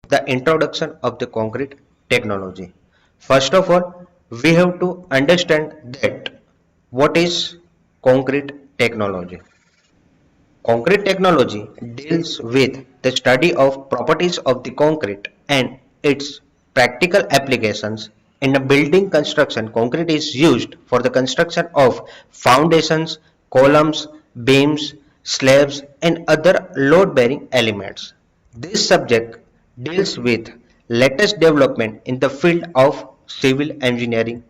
the introduction of the concrete technology. First of all, we have to understand that what is concrete technology. Concrete technology deals with the study of properties of the concrete and its practical applications. In a building construction, concrete is used for the construction of foundations, columns, beams, slabs, and other load-bearing elements. This subject deals with latest development in the field of civil engineering,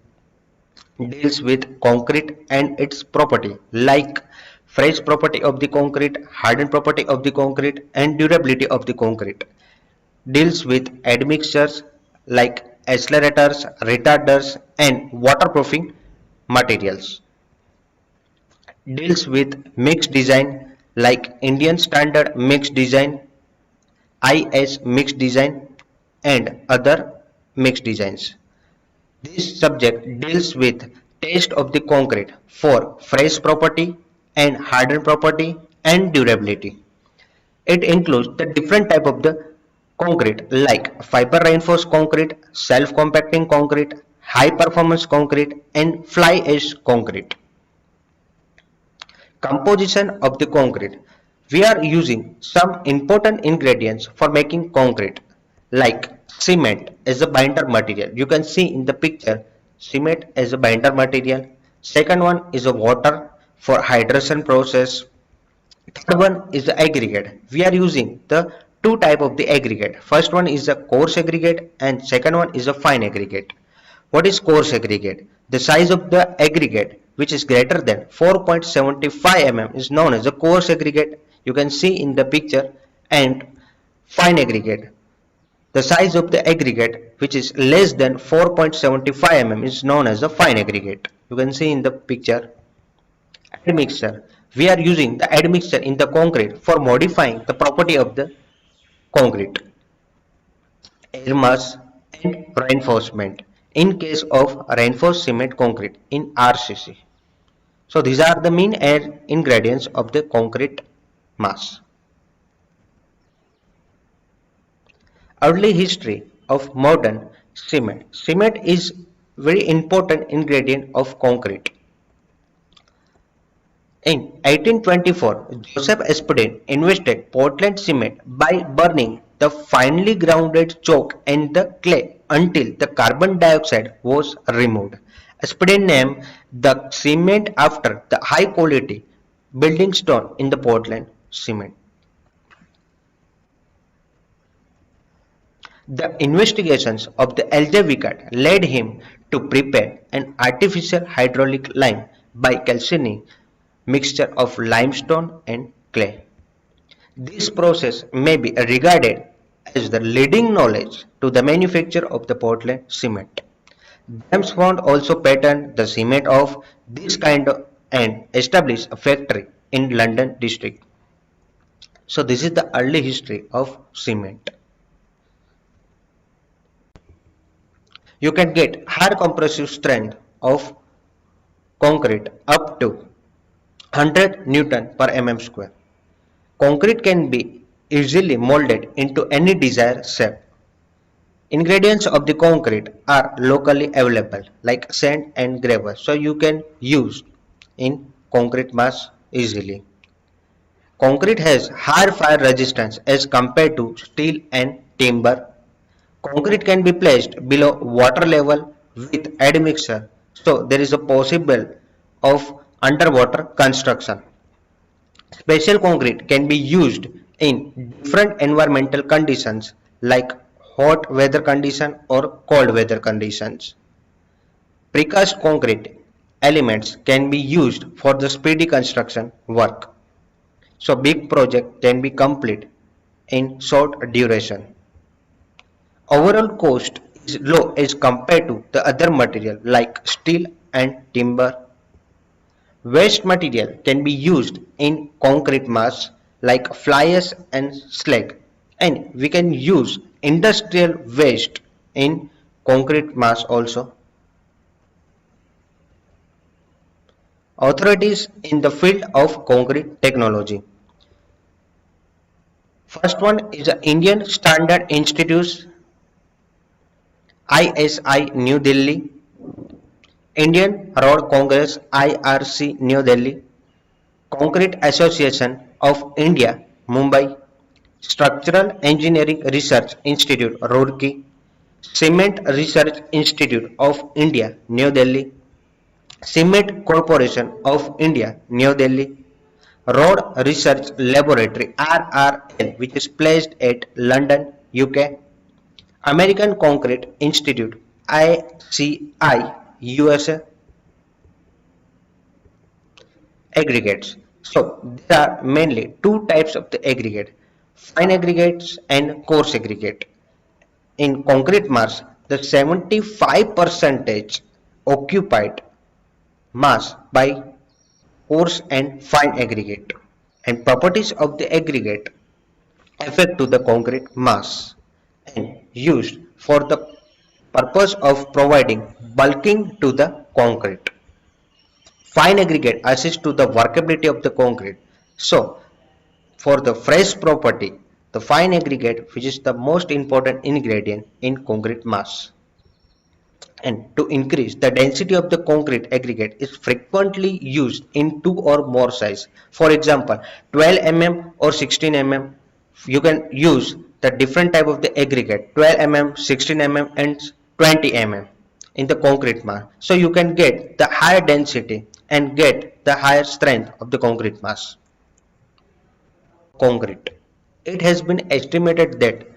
deals with concrete and its property like fresh property of the concrete, hardened property of the concrete, and durability of the concrete, deals with admixtures like accelerators, retarders, and waterproofing materials, deals with mixed design like Indian standard mixed design, IS mixed design, and other mixed designs. This subject deals with test of the concrete for fresh property and hardened property and durability. It includes the different type of the concrete like fiber reinforced concrete, self-compacting concrete, high performance concrete, and fly ash concrete. Composition of the concrete. We are using some important ingredients for making concrete like cement as a binder material. You can see in the picture cement as a binder material. Second one is a water for hydration process. Third one is the aggregate. We are using the two type of the aggregate. First one is a coarse aggregate and second one is a fine aggregate. What is coarse aggregate? The size of the aggregate which is greater than 4.75 mm is known as a coarse aggregate. You can see in the picture. And fine aggregate. The size of the aggregate which is less than 4.75 mm is known as a fine aggregate. You can see in the picture. Admixture. We are using the admixture in the concrete for modifying the property of the concrete. Air mass and reinforcement in case of reinforced cement concrete in RCC. So these are the main air ingredients of the concrete mass. Early history of modern cement. Cement is very important ingredient of concrete. In 1824, Joseph Aspdin invented Portland cement by burning the finely grounded chalk and the clay until the carbon dioxide was removed. Aspdin named the cement after the high quality building stone in the Portland cement. The investigations of the L.J. Wickert led him to prepare an artificial hydraulic lime by calcining mixture of limestone and clay. This process may be regarded as the leading knowledge to the manufacture of the Portland cement. James Bond also patented the cement of this kind and established a factory in London district. So this is the early history of cement. You can get higher compressive strength of concrete up to 100 Newton per mm square. Concrete can be easily molded into any desired shape. Ingredients of the concrete are locally available like sand and gravel, so you can use in concrete mass easily. Concrete has higher fire resistance as compared to steel and timber. Concrete can be placed below water level with admixture, so there is a possible of underwater construction. Special concrete can be used in different environmental conditions like hot weather condition or cold weather conditions. Precast concrete elements can be used for the speedy construction work. So big project can be complete in short duration. Overall cost is low as compared to the other material like steel and timber. Waste material can be used in concrete mass like fly ash and slag, and we can use industrial waste in concrete mass also. Authorities in the field of concrete technology. First one is the Indian Standard Institute, ISI, New Delhi. Indian Road Congress, IRC, New Delhi. Concrete Association of India, Mumbai. Structural Engineering Research Institute, Roorkee. Cement Research Institute of India, New Delhi. Cement Corporation of India, New Delhi. Road Research Laboratory, RRL, which is placed at London, UK. American Concrete Institute, ACI, USA. Aggregates. So there are mainly two types of the aggregate: fine aggregates and coarse aggregate. In concrete mass, the 75 percentage occupied mass by coarse and fine aggregate, and properties of the aggregate affect to the concrete mass and used for the purpose of providing bulking to the concrete. Fine aggregate assists to the workability of the concrete. So for the fresh property, the fine aggregate, which is the most important ingredient in concrete mass, and to increase the density of the concrete aggregate is frequently used in two or more size. For example, 12 mm or 16 mm. You can use the different type of the aggregate 12 mm, 16 mm and 20 mm in the concrete mass. So you can get the higher density and get the higher strength of the concrete mass. Concrete. It has been estimated that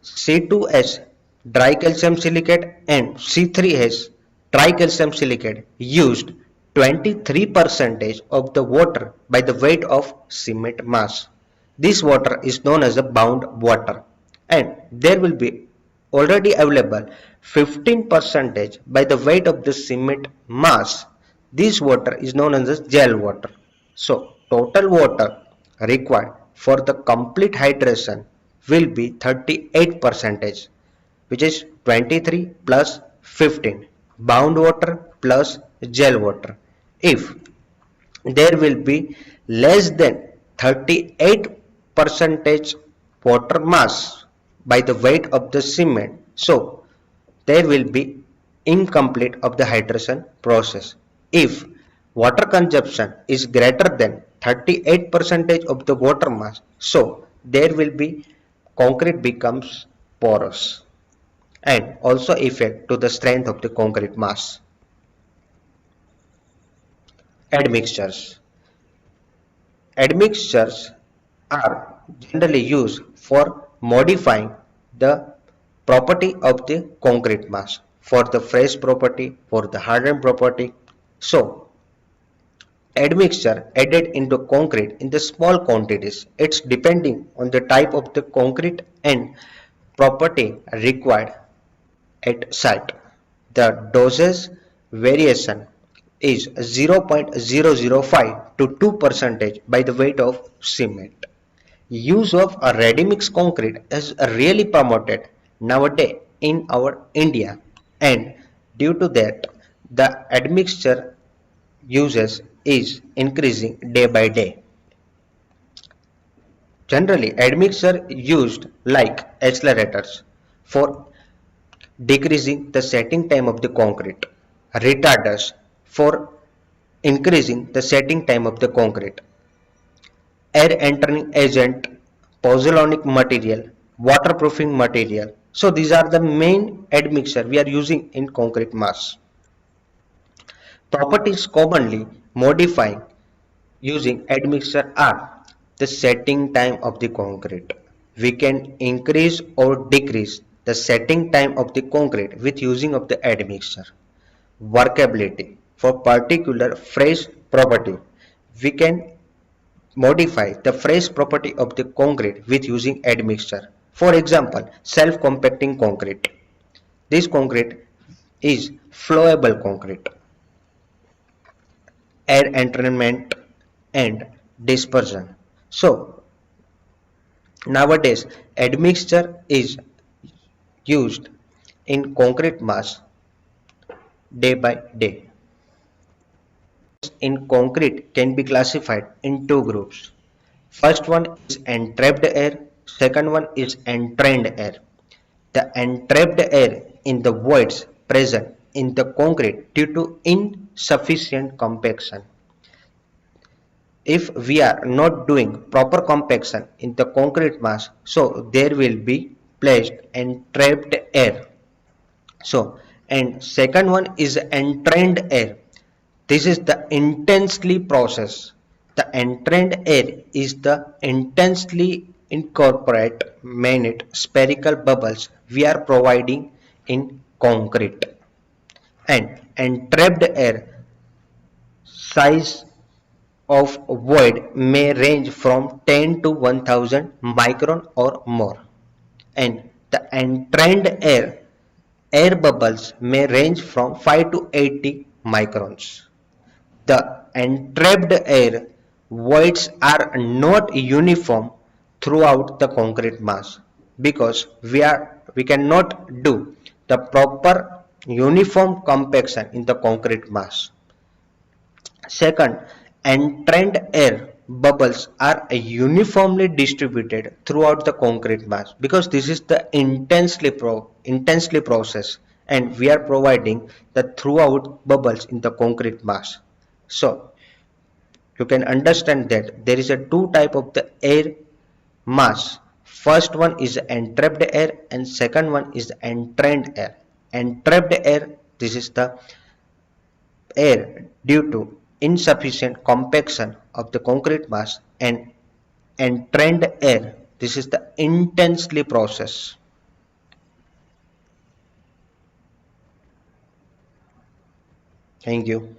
C2S dry calcium silicate and C3S tricalcium silicate used 23% of the water by the weight of cement mass. This water is known as the bound water, and there will be already available 15% by the weight of the cement mass. This water is known as the gel water. So total water required for the complete hydration will be 38%, which is 23 plus 15, bound water plus gel water. If there will be less than 38 percentage water mass by the weight of the cement, so there will be incomplete of the hydration process. If water consumption is greater than 38 percentage of the water mass, so there will be concrete becomes porous and also affect to the strength of the concrete mass. Admixtures. Admixtures are generally used for modifying the property of the concrete mass, for the fresh property, for the hardened property. So admixture added into concrete in the small quantities. It's depending on the type of the concrete and property required at site. The dosage variation is 0.005 to 2% by the weight of cement. Use of a ready-mix concrete is really promoted nowadays in our India, and due to that the admixture uses is increasing day by day. Generally, admixture used like accelerators for decreasing the setting time of the concrete, retarders for increasing the setting time of the concrete, air entering agent, pozzolanic material, waterproofing material. So these are the main admixture we are using in concrete mass. Properties commonly modifying using admixture are the setting time of the concrete. We can increase or decrease the setting time of the concrete with using of the admixture. Workability. For particular fresh property, we can modify the fresh property of the concrete with using admixture. For example, self-compacting concrete. This concrete is flowable concrete. Air entrainment and dispersion. So nowadays admixture is used in concrete mass day by day. In concrete can be classified in two groups. First one is entrapped air, Second one is entrained air. The entrapped air in the voids present in the concrete due to insufficient compaction. If we are not doing proper compaction in the concrete mass, so there will be placed entrapped air. So, and second one is entrained air. This is the intensely process. The entrained air is the intensely incorporate minute spherical bubbles we are providing in concrete. And entrapped air size of void may range from 10 to 1000 micron or more. And the entrained air bubbles may range from 5 to 80 microns. The entrapped air voids are not uniform throughout the concrete mass because we cannot do the proper uniform compaction in the concrete mass. Second, entrained air bubbles are uniformly distributed throughout the concrete mass because this is the intensely process, and we are providing the throughout bubbles in the concrete mass. So you can understand that there is a two type of the air mass. First one is entrapped air and second one is entrained air. Entrapped air, this is the air due to insufficient compaction of the concrete mass, and entrained air, this is the intensely process. Thank you.